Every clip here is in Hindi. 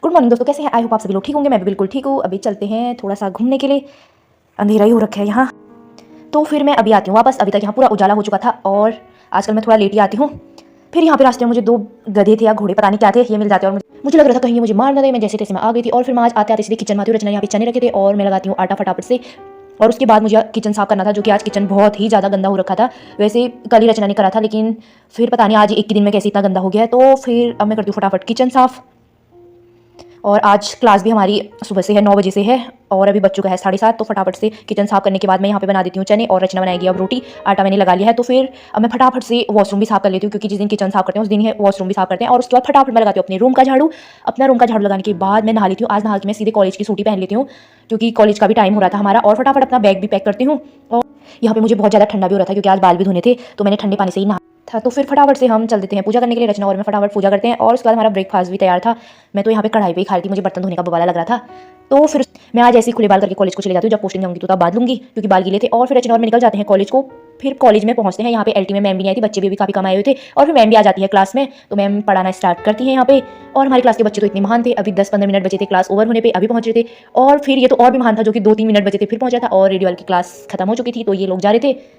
गुड मॉर्निंग दोस्तों, कैसे हैं? आई होप आप सभी लोग ठीक होंगे। मैं भी बिल्कुल ठीक हूँ। अभी चलते हैं थोड़ा सा घूमने के लिए, अंधेरा ही हो रखा है यहाँ। तो फिर मैं अभी आती हूँ वापस। अभी तक यहाँ पूरा उजाला हो चुका था और आजकल मैं थोड़ा लेट ही आती हूँ। फिर यहाँ पे रास्ते में मुझे 2 गधे थे या घोड़े पता नहीं क्या थे, ये मिल जाते और मुझे लग रहा था कहीं ये मुझे मार ना दे। मैं जैसे तैसे मैं आ गई थी और फिर मैं आज आते आते सीधे किचन में आती हूँ। रचना यहाँ पे चने रखे थे और मैं लगाती हूँ आटा फटाफट से। और उसके बाद मुझे किचन साफ करना था, जो कि आज किचन बहुत ही ज़्यादा गंदा हो रखा था। वैसे कल ही रचना ने करा था, लेकिन फिर पता नहीं आज एक ही दिन में कैसे इतना गंदा हो गया है। तो फिर अब मैं करती हूँ फटाफट किचन साफ। और आज क्लास भी हमारी सुबह से है, 9 बजे से है और अभी बच्चों का है 7:30। तो फटाफट से किचन साफ करने के बाद मैं यहाँ पे बना देती हूँ चने और रचना बनाएगी अब रोटी। आटा मैंने लगा लिया है। तो फिर अब मैं फटाफट से वॉशरूम भी साफ कर लेती हूँ, क्योंकि जिस दिन किचन साफ करते हैं उस दिन ही वॉशरूम भी साफ करते हैं। और उसके बाद फटाफट मैं लगाती हूँ अपने रूम का झाड़ू। अपना रूम का झाड़ू लगाने के बाद मैं नहा लेती हूँ। आज नहा के मैं सीधे कॉलेज की सूटी पहन लेती हूँ, क्योंकि कॉलेज का भी टाइम हो रहा था हमारा। और फटाफट अपना बैग भी पैक करती हूँ। और यहाँ पे मुझे बहुत ज़्यादा ठंडा भी हो रहा था, क्योंकि आज बाल भी धोने थे, तो मैंने ठंडे पानी से ही नहा था। तो फिर फटाफट से हम चल देते हैं पूजा करने के लिए। रचना और मैं फटाफट पूजा करते हैं और उसके बाद हमारा ब्रेकफास्ट भी तैयार था। मैं तो यहाँ पे कढ़ाई पे ही खा रही थी, मुझे बर्तन धोने का बवाला लग रहा था। तो फिर मैं आज ऐसे ही खुले बाल करके कॉलेज को चले जाती हूँ। जब पोस्टिंग जाऊंगी तो तब बात लूंगी, क्योंकि बाल गीले थे। और फिर रचना और मैं निकल जाते हैं कॉलेज को। फिर कॉलेज में पहुंचते हैं। यहाँ पे एलटी में मैम भी नहीं आई थी, बच्चे भी काफ़ी कम आए हुए थे। और फिर मैम भी आ जाती है क्लास में, तो मैम पढ़ाना स्टार्ट करती है यहाँ पे। और हमारी क्लास के बच्चे तो इतने महान थे, अभी 10-15 मिनट बचे थे क्लास ओवर होने पे, अभी पहुंच रहे थे। और फिर ये तो और भी महान था, जो कि 2-3 मिनट बचे थे फिर पहुंचा था। और रेडियो वाली की क्लास खत्म हो चुकी थी, तो ये लोग जा रहे थे।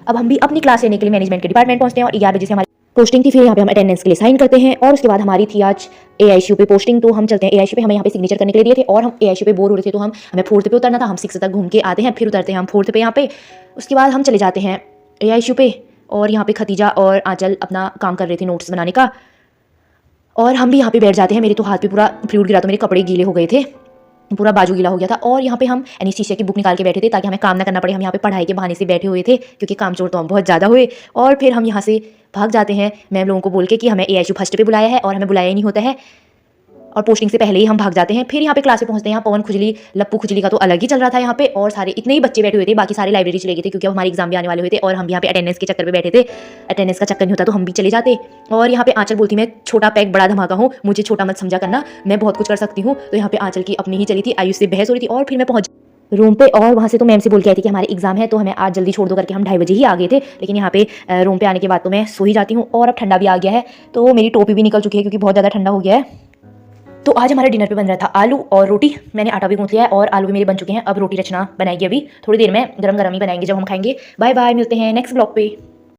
अब हम भी अपनी क्लास लेने के लिए मैनेजमेंट के डिपार्टमेंट पहुंचते हैं और 11 बजे से हमारी पोस्टिंग थी। फिर यहाँ पे हम अटेंडेंस के लिए साइन करते हैं और उसके बाद हमारी थी आज एआईसीयू पे पोस्टिंग। तो हम चलते हैं एआईसीयू पे, हमें यहाँ पे सिग्नेचर करने के लिए दिए थे। और हम एआईसीयू पे बोर हो रहे थे, तो हमें 4th पे उतरना था। हम 6 तक घूम के आते हैं, फिर उतरते हैं हम 4th पे यहाँ पे। उसके बाद हम चले जाते हैं एआईसीयू पे। और यहाँ पे खतीजा और आंचल अपना काम कर रही थी नोट्स बनाने का, और हम भी यहाँ पे बैठ जाते हैं। मेरे तो हाथ पे पूरा फ्लूइड गिरा, तो मेरे कपड़े गीले हो गए थे, पूरा बाजू गीला हो गया था। और यहाँ पे हम एनेस्थीसिया की बुक निकाल के बैठे थे, ताकि हमें काम ना करना पड़े। हम यहाँ पे पढ़ाई के बहाने से बैठे हुए थे, क्योंकि कामचोर तो हम बहुत ज़्यादा हुए। और फिर हम यहाँ से भाग जाते हैं मैम लोगों को बोल के कि हमें एआईसीयू फर्स्ट पे बुलाया है, और हमें बुलाया ही नहीं होता है। और पोस्टिंग से पहले ही हम भाग जाते हैं। फिर यहाँ पे क्लास पे पहुंचते हैं। यहाँ पवन खुजली लप्पू खुजली का तो अलग ही चल रहा था यहाँ पे, और सारे इतने ही बच्चे बैठे हुए थे। बाकी सारे लाइब्रेरी चले गए थे, क्योंकि अब हमारे एग्जाम भी आने वाले हुए थे। और हम भी यहाँ पे अटेंडेंस के चक्कर में बैठे थे। अटेंडेंस का चक्कर नहीं होता तो हम भी चले जाते। और यहाँ पे आंचल बोलती, मैं छोटा पैक बड़ा धमाका हूँ, मुझे छोटा मत समझा करना, मैं बहुत कुछ कर सकती हूँ। तो यहाँ पे आंचल की अपनी ही चली थी, आयुष से बहस हो रही थी। और फिर मैं पहुंच रूम पे, और वहाँ से तो मैम से बोल के आई थी कि हमारे एग्जाम है, तो हमें आज जल्दी छोड़ दो करके हम 2:30 बजे ही आ गए थे। लेकिन यहाँ पे रूम पे आने के बाद तो मैं सो ही जाती हूँ। और अब ठंडा भी आ गया है, तो मेरी टोपी भी निकल चुकी है, क्योंकि बहुत ज़्यादा ठंडा हो गया है। तो आज हमारे डिनर पे बन रहा था आलू और रोटी। मैंने आटा भी गूंथ लिया है और आलू भी मेरे बन चुके हैं। अब रोटी रचना बनाएगी, अभी थोड़ी देर में गरम गरम ही बनाएंगे जब हम खाएंगे। बाय बाय, मिलते हैं नेक्स्ट ब्लॉग पे।